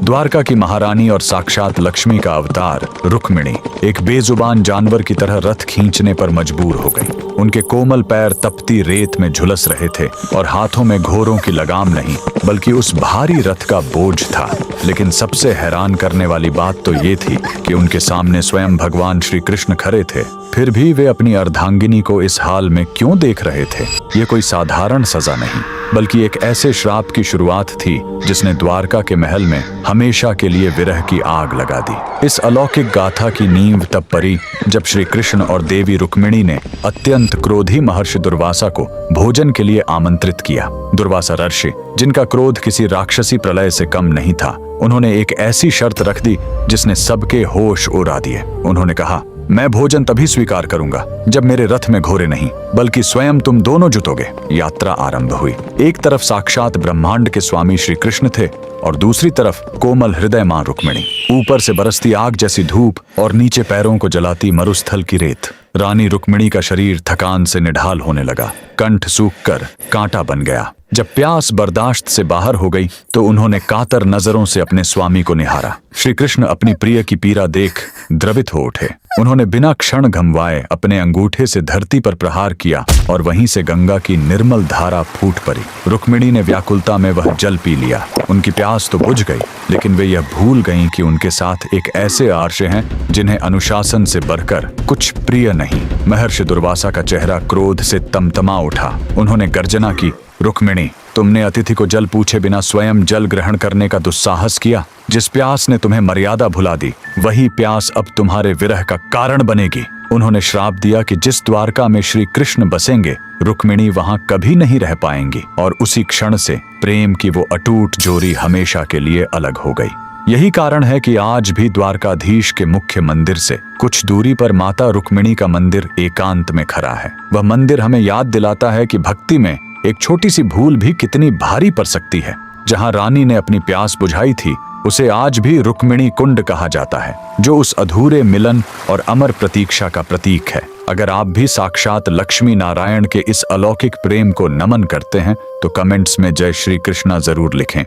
द्वारका की महारानी और साक्षात लक्ष्मी का अवतार रुक्मिणी एक बेजुबान जानवर की तरह रथ खींचने पर मजबूर हो गई। उनके कोमल पैर तपती रेत में झुलस रहे थे और हाथों में घोड़ों की लगाम नहीं बल्कि उस भारी रथ का बोझ था। लेकिन सबसे हैरान करने वाली बात तो ये थी कि उनके सामने स्वयं भगवान श्री कृष्ण खड़े थे। फिर भी वे अपनी अर्धांगिनी को इस हाल में क्यों देख रहे थे? ये कोई साधारण सजा नहीं बल्कि एक ऐसे श्राप की शुरुआत थी जिसने द्वारका के महल में हमेशा के लिए विरह की आग लगा दी। इस अलौकिक गाथा की नींव तब पड़ी जब श्री कृष्ण और देवी रुक्मिणी ने अत्यंत क्रोधी महर्षि दुर्वासा को भोजन के लिए आमंत्रित किया। दुर्वासा ऋषि, जिनका क्रोध किसी राक्षसी प्रलय से कम नहीं था, उन्होंने एक ऐसी शर्त रख दी जिसने सबके होश उड़ा दिए। उन्होंने कहा, मैं भोजन तभी स्वीकार करूंगा जब मेरे रथ में घोड़े नहीं बल्कि स्वयं तुम दोनों जुटोगे। यात्रा आरंभ हुई। एक तरफ साक्षात ब्रह्मांड के स्वामी श्री कृष्ण थे और दूसरी तरफ कोमल हृदय मां रुक्मिणी। ऊपर से बरसती आग जैसी धूप और नीचे पैरों को जलाती मरुस्थल की रेत। रानी रुक्मिणी का शरीर थकान से निढाल होने लगा, कंठ सूखकर कांटा बन गया। जब प्यास बर्दाश्त से बाहर हो गई तो उन्होंने कातर नजरों से अपने स्वामी को निहारा। श्री कृष्ण अपनी प्रिय की पीड़ा देख द्रवित हो उठे। उन्होंने बिना क्षण घमवाए अपने अंगूठे से धरती पर प्रहार किया और वहीं से गंगा की निर्मल धारा फूट पड़ी। रुक्मिणी ने व्याकुलता में वह जल पी लिया। उनकी प्यास तो बुझ गई, लेकिन वे यह भूल गईं कि उनके साथ एक ऐसे आर्षे हैं जिन्हें अनुशासन से बढ़कर कुछ प्रिय नहीं। महर्षि दुर्वासा का चेहरा क्रोध से तमतमा उठा। उन्होंने गर्जना की, रुक्मिणी, तुमने अतिथि को जल पूछे बिना स्वयं जल ग्रहण करने का दुस्साहस किया। जिस प्यास ने तुम्हें मर्यादा भुला दी, वही प्यास अब तुम्हारे विरह का कारण बनेगी। उन्होंने श्राप दिया कि जिस द्वारका में श्री कृष्ण बसेंगे, रुक्मिणी वहां कभी नहीं रह पाएंगी और उसी क्षण से प्रेम की वो अटूट जोड़ी हमेशा के लिए अलग हो गई। यही कारण है कि आज भी द्वारकाधीश के मुख्य मंदिर से कुछ दूरी पर माता रुक्मिणी का मंदिर एकांत में खड़ा है। वह मंदिर हमें याद दिलाता है कि भक्ति में एक छोटी सी भूल भी कितनी भारी पड़ सकती है। जहां रानी ने अपनी प्यास बुझाई थी, उसे आज भी रुक्मिणी कुंड कहा जाता है, जो उस अधूरे मिलन और अमर प्रतीक्षा का प्रतीक है। अगर आप भी साक्षात लक्ष्मी नारायण के इस अलौकिक प्रेम को नमन करते हैं तो कमेंट्स में जय श्री कृष्णा जरूर लिखें।